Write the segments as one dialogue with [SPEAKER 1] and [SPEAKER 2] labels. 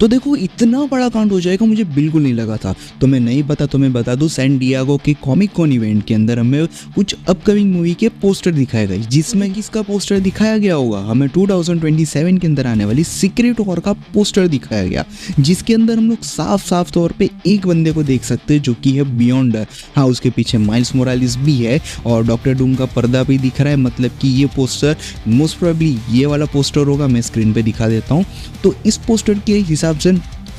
[SPEAKER 1] तो देखो इतना बड़ा कांड हो जाएगा मुझे बिल्कुल नहीं लगा था। तो मैं नहीं पता तो मैं बता दूं, सैन डिएगो के कॉमिक कॉन इवेंट के अंदर हमें कुछ अपकमिंग मूवी के पोस्टर दिखाए गए, जिसमें किसका पोस्टर दिखाया गया होगा, हमें 2027 के अंदर आने वाली सीक्रेट वॉर का पोस्टर दिखाया गया, जिसके अंदर हम लोग साफ साफ तौर पे एक बंदे को देख सकते हैं जो कि है बियॉन्डर। हाँ, उसके पीछे माइल्स मोरालिस भी है और डॉक्टर डूम का पर्दा भी दिख रहा है। मतलब कि ये पोस्टर मोस्ट प्रोबेबली ये वाला पोस्टर होगा, मैं स्क्रीन पे दिखा देता हूँ। तो इस पोस्टर के हिसाब से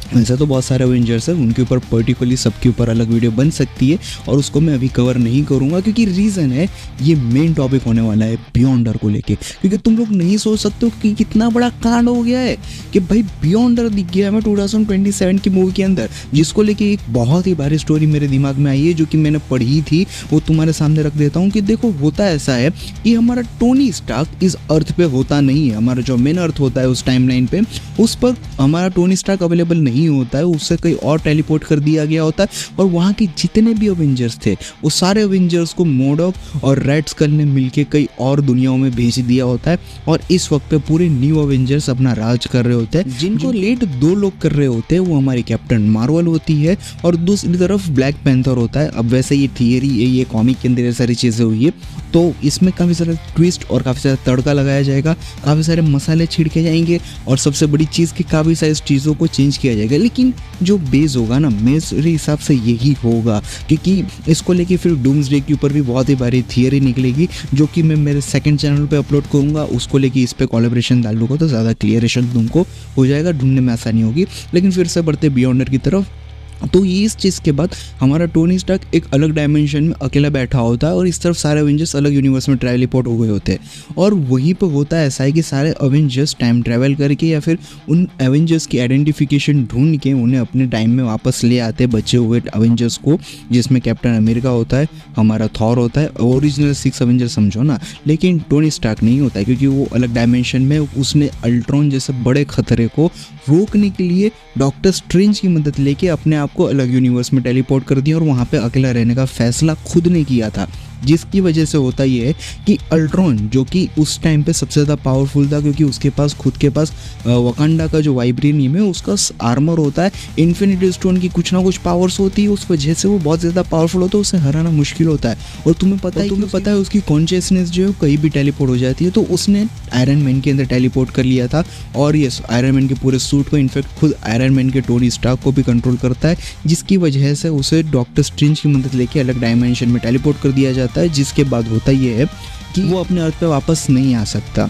[SPEAKER 1] वैसे तो बहुत सारे अवेंजर्स हैं, उनके ऊपर पर्टिकुलरली सबके ऊपर अलग वीडियो बन सकती है और उसको मैं अभी कवर नहीं करूंगा, क्योंकि रीज़न है ये मेन टॉपिक होने वाला है बियॉन्डर को लेके। क्योंकि तुम लोग नहीं सोच सकते हो कि कितना बड़ा कांड हो गया है कि भाई बियॉन्डर दिख गया हमें 2027 की मूवी के अंदर, जिसको लेके एक बहुत ही भारी स्टोरी मेरे दिमाग में आई है जो कि मैंने पढ़ी थी, वो तुम्हारे सामने रख देता हूँ। कि देखो होता ऐसा है कि हमारा टोनी स्टार्क इस अर्थ पे होता नहीं है, हमारा जो मेन अर्थ होता है उस टाइमलाइन पे, उस पर हमारा टोनी स्टार्क अवेलेबल नहीं होता है, उससे कहीं और टेलीपोर्ट कर दिया गया होता है। और वहाँ के जितने भी अवेंजर्स थे वो सारे अवेंजर्स को मोडॉक और रेड स्कल ने मिलके कई और दुनियाओं में भेज दिया होता है। और इस वक्त पे पूरे न्यू अवेंजर्स अपना राज कर रहे होते हैं, जिनको लेट 2 लोग कर रहे होते हैं, वो हमारी कैप्टन मार्वल होती है और दूसरी तरफ ब्लैक पैंथर होता है। अब वैसे ये थियरी है, ये कॉमिक के अंदर ये सारी चीज़ें हुई है, तो इसमें काफ़ी सारा ट्विस्ट और काफ़ी सारा तड़का लगाया जाएगा, काफ़ी सारे मसाले छिड़के जाएंगे और सबसे बड़ी चीज़ कि काफ़ी सारी चीज़ों को चेंज किया जाएगा। लेकिन जो बेस होगा ना मेरे हिसाब से यही होगा, क्योंकि इसको लेके फिर डूम्सडे के ऊपर भी बहुत ही भारी थियरी निकलेगी, जो कि मैं मेरे सेकंड चैनल पे अपलोड करूँगा। उसको लेके इस पे कोलैबोरेशन डाल दूँगा तो ज़्यादा क्लियरेशन तुमको हो जाएगा, ढूंढने में आसानी होगी। लेकिन फिर से बढ़ते बियॉन्डर की तरफ। तो ये इस चीज़ के बाद हमारा टोनी स्टार्क एक अलग डायमेंशन में अकेला बैठा होता है और इस तरफ सारे अवेंजर्स अलग यूनिवर्स में ट्रांसपोर्ट हो गए होते हैं। और वहीं पर होता है ऐसा है कि सारे अवेंजर्स टाइम ट्रैवल करके या फिर उन अवेंजर्स की आइडेंटिफिकेशन ढूंढ के उन्हें अपने टाइम में वापस ले आते हैं, बचे हुए अवेंजर्स को, जिसमें कैप्टन अमेरिका होता है, हमारा थॉर होता है, ओरिजिनल 6 अवेंजर्स समझो ना। लेकिन टोनी स्टार्क नहीं होता है, क्योंकि वो अलग डायमेंशन में उसने अल्ट्रॉन जैसे बड़े खतरे को रोकने के लिए डॉक्टर स्ट्रेंज की मदद लेके अपने आप को अलग यूनिवर्स में टेलीपोर्ट कर दिया और वहाँ पे अकेला रहने का फैसला खुद ने किया था। जिसकी वजह से होता ये है कि अल्ट्रॉन, जो कि उस टाइम पे सबसे ज़्यादा पावरफुल था, क्योंकि उसके पास खुद के पास वकांडा का जो वाइब्रेनियम है उसका आर्मर होता है, इन्फिनिटी स्टोन की कुछ ना कुछ पावर्स होती है, उस वजह से वो बहुत ज़्यादा पावरफुल होता है, उसे हराना मुश्किल होता है। और तुम्हें पता है उसकी कॉन्शियसनेस जो है कहीं भी टेलीपोर्ट हो जाती है। तो उसने आयरन मैन के अंदर टेलीपोर्ट कर लिया था और ये आयरन मैन के पूरे सूट को, इनफैक्ट खुद आयरन मैन के टोनी स्टार्क को भी कंट्रोल करता है, जिसकी वजह से उसे डॉक्टर स्ट्रेंज की मदद लेके अलग डायमेंशन में टेलीपोर्ट कर दिया जाता है। जिसके बाद होता ये है कि वो अपने अर्थ पे वापस नहीं आ सकता।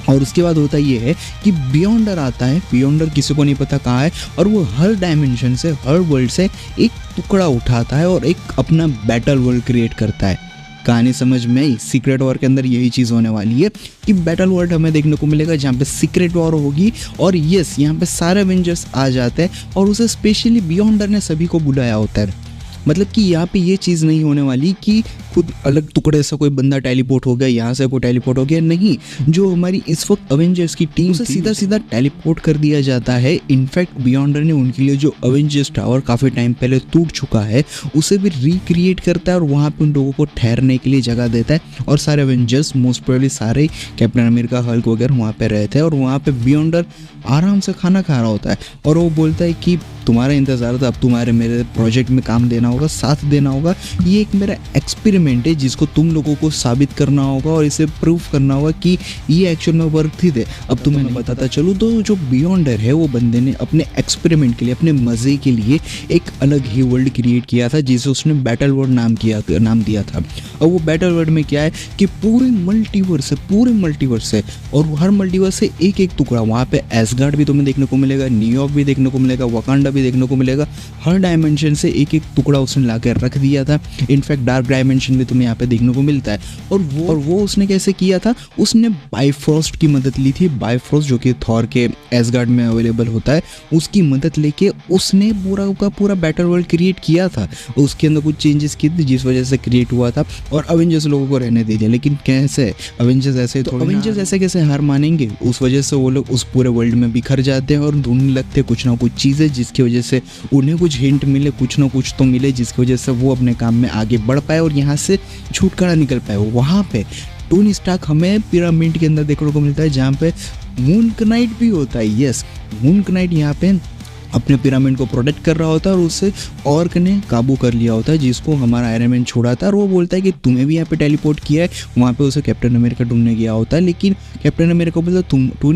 [SPEAKER 1] और उसके बाद होता ये है कि बियॉन्डर आता है। बियॉन्डर किसी को नहीं पता कहाँ है और वो हर डायमेंशन से, हर वर्ल्ड से एक टुकड़ा उठाता है और एक अपना बैटल वर्ल्ड क्रिएट करता है। कहानी समझ में आई? सीक्रेट वॉर के अंदर यही चीज़ होने वाली है कि बैटल वर्ल्ड हमें देखने को मिलेगा जहाँ पे सीक्रेट वॉर होगी। और यस, यहाँ पे सारे एवेंजर्स आ जाते हैं और उसे स्पेशली बियॉन्डर ने सभी को बुलाया होता है। मतलब कि यहाँ पे ये चीज़ नहीं होने वाली कि खुद अलग टुकड़े से कोई बंदा टेलीपोर्ट हो गया, यहाँ से कोई टेलीपोर्ट हो गया, नहीं। जो हमारी इस वक्त अवेंजर्स की टीम से सीधा सीधा टेलीपोर्ट कर दिया जाता है। इनफैक्ट बियॉन्डर ने उनके लिए जो अवेंजर्स टावर काफ़ी टाइम पहले टूट चुका है उसे भी रिक्रिएट करता है और वहाँ पे उन लोगों को ठहरने के लिए जगह देता है। और सारे अवेंजर्स, मोस्ट प्रोबेबली सारे कैप्टन अमेरिका, हल्क वगैरह वहाँ पे रहते हैं और वहाँ पे बियॉन्डर आराम से खाना खा रहा होता है और वो बोलता है कि तुम्हारा इंतज़ार था, अब तुम्हारे मेरे प्रोजेक्ट में काम देना होगा, साथ देना होगा। ये एक मेरा एक्सपेरिमेंट है जिसको तुम लोगों को साबित करना होगा और इसे प्रूव करना होगा कि ये एक्चुअल में वर्थित है। अब तुम्हें बताता चलूँ तो जो बियॉन्डर है वो बंदे ने अपने एक्सपेरिमेंट के लिए, अपने मज़े के लिए एक अलग ही वर्ल्ड क्रिएट किया था जिसे उसने बैटल वर्ल्ड नाम दिया था। और वो बैटल वर्ल्ड में क्या है कि पूरे मल्टीवर्स है और हर मल्टीवर्स से एक एक टुकड़ा, वहाँ पे एसगार्ड भी तुम्हें देखने को मिलेगा, न्यूयॉर्क भी देखने को मिलेगा, वकांडा भी देखने को मिलेगा। हर डायमेंशन से एक एक टुकड़ा उसने लाकर रख दिया था। इनफैक्ट डार्क डायमेंशन भी तुम्हें यहाँ पे देखने को मिलता है। और वो उसने कैसे किया था? उसने बाइफ्रॉस्ट की मदद ली थी। बाइफ्रॉस्ट जो कि थॉर के एसगार्ड में अवेलेबल होता है, उसकी मदद लेके उसने पूरा बैटल वर्ल्ड क्रिएट किया था। उसके अंदर कुछ चेंजेस किए थे जिस वजह से क्रिएट हुआ था और अवेंजर्स लोगों को रहने दे दिया। लेकिन कैसे अवेंजर्स ऐसे कैसे हार मानेंगे? उस वजह से वो लोग उस पूरे वर्ल्ड में बिखर जाते हैं और ढूंढने लगते हैं कुछ ना कुछ चीज़ें जिसकी वजह से उन्हें कुछ हिंट मिले, कुछ ना कुछ तो मिले, जिसकी वजह से वो अपने काम में आगे बढ़ पाए और यहाँ से छुटकारा निकल पाए। वहाँ पे टोनी स्टार्क हमें पिरामिड के अंदर देखने को मिलता है जहाँ पे मून नाइट भी होता है। यस, मून नाइट यहाँ पे अपने पिरामिड को प्रोटेक्ट कर रहा होता है और उससे ऑर्क ने काबू कर लिया होता है, जिसको हमारा आयरन मैन छुड़ाता है और वो बोलता है कि तुम्हें भी यहाँ पे टेलीपोर्ट किया है। वहाँ पे उसे कैप्टन अमेरिका ढूंढने गया होता है, लेकिन कैप्टन अमेरिका बोलता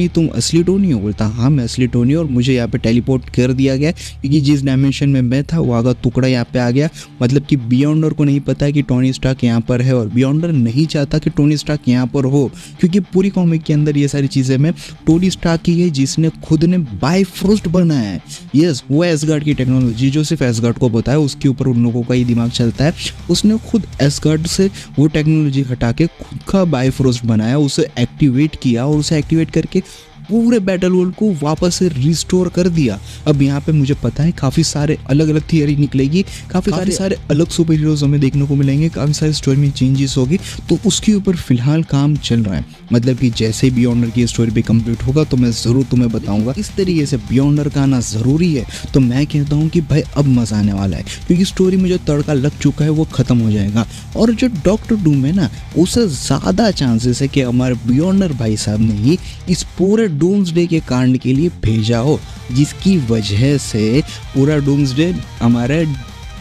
[SPEAKER 1] तुम असली टोनी हो? बोलता हाँ मैं असली टोनी और मुझे यहाँ पे टेलीपोर्ट कर दिया गया क्योंकि जिस डायमेंशन में मैं था वहाँ का टुकड़ा यहाँ पे आ गया। मतलब कि बियॉन्डर को नहीं पता है कि टोनी स्टार्क यहाँ पर है और बियॉन्डर नहीं चाहता कि टोनी स्टार्क यहाँ पर हो, क्योंकि पूरी कॉमिक के अंदर ये सारी चीज़ें में टोनी स्टार्क ही है जिसने खुद ने बायफ्रोस्ट बनाया है। यस, वो एसगार्ड की टेक्नोलॉजी जो सिर्फ एसगार्ड को पता है, उसके ऊपर उन लोगों का ही दिमाग चलता है। उसने खुद एसगार्ड से वो टेक्नोलॉजी हटा के खुद का बायफ्रोस्ट बनाया, उसे एक्टिवेट किया और उसे एक्टिवेट करके पूरे बैटल वर्ल्ड को वापस से रिस्टोर कर दिया। अब यहाँ पे मुझे पता है काफ़ी सारे अलग अलग थियरी निकलेगी, काफ़ी सारे अलग सुपर हीरोज हमें देखने को मिलेंगे, काफ़ी सारी स्टोरी में चेंजेस होगी, तो उसके ऊपर फिलहाल काम चल रहा है। मतलब कि जैसे बियॉन्डर की स्टोरी भी कंप्लीट होगा तो मैं ज़रूर तुम्हें बताऊंगा। इस तरीके से बियॉन्डर का आना ज़रूरी है, तो मैं कहता हूँ कि भाई अब मज़ा आने वाला है क्योंकि स्टोरी में जो तड़का लग चुका है वो ख़त्म हो जाएगा। और जो डॉक्टर डूम है ना, उसे ज़्यादा चांसेस है कि हमारे बियॉन्डर भाई साहब ने ही इस पूरे डूम्सडे के कांड के लिए भेजा हो, जिसकी वजह से पूरा डूम्सडे हमारे,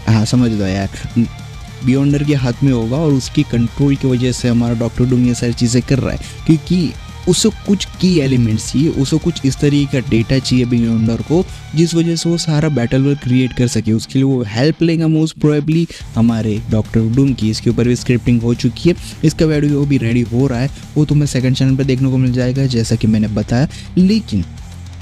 [SPEAKER 1] हाँ समझ लो यार, बियॉन्डर के हाथ में होगा और उसकी कंट्रोल की वजह से हमारा डॉक्टर डूम ये सारी चीज़ें कर रहा है क्योंकि उसे कुछ की एलिमेंट्स चाहिए, उसे कुछ इस तरीके का डेटा चाहिए बियॉन्डर को, जिस वजह से वो सारा बैटल वर्ल्ड क्रिएट कर सके। उसके लिए वो हेल्प लेगा मोस्ट प्रोबेबली हमारे डॉक्टर डूम की। इसके ऊपर भी स्क्रिप्टिंग हो चुकी है, इसका वीडियो भी रेडी हो रहा है, वो तुम्हें सेकंड चैनल पर देखने को मिल जाएगा जैसा कि मैंने बताया। लेकिन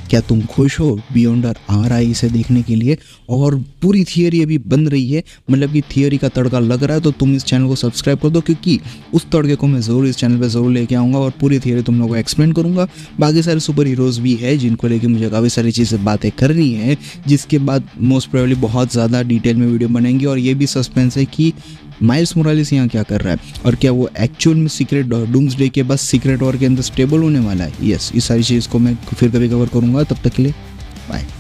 [SPEAKER 1] क्या तुम खुश हो? बियॉन्डर आ रहा है इसे देखने के लिए और पूरी थियरी अभी बन रही है, मतलब कि थियरी का तड़का लग रहा है, तो तुम इस चैनल को सब्सक्राइब कर दो क्योंकि उस तड़के को मैं ज़रूर इस चैनल पे ज़रूर लेके आऊँगा और पूरी थियरी तुम लोगों को एक्सप्लेन करूँगा। बाकी सारे सुपर हीरोज़ भी है जिनको लेके मुझे काफ़ी सारी चीज़ें बातें करनी है, जिसके बाद मोस्ट प्रोबेबली बहुत ज़्यादा डिटेल में वीडियो बनेंगी। और ये भी सस्पेंस है कि माइल्स मोरालिस यहाँ क्या कर रहा है और क्या वो एक्चुअल में सीक्रेट डूम्सडे के बस सीक्रेट वॉर के अंदर स्टेबल होने वाला है। यस, इस सारी चीज़ को मैं फिर कभी कवर करूँगा। तब तक के लिए बाय।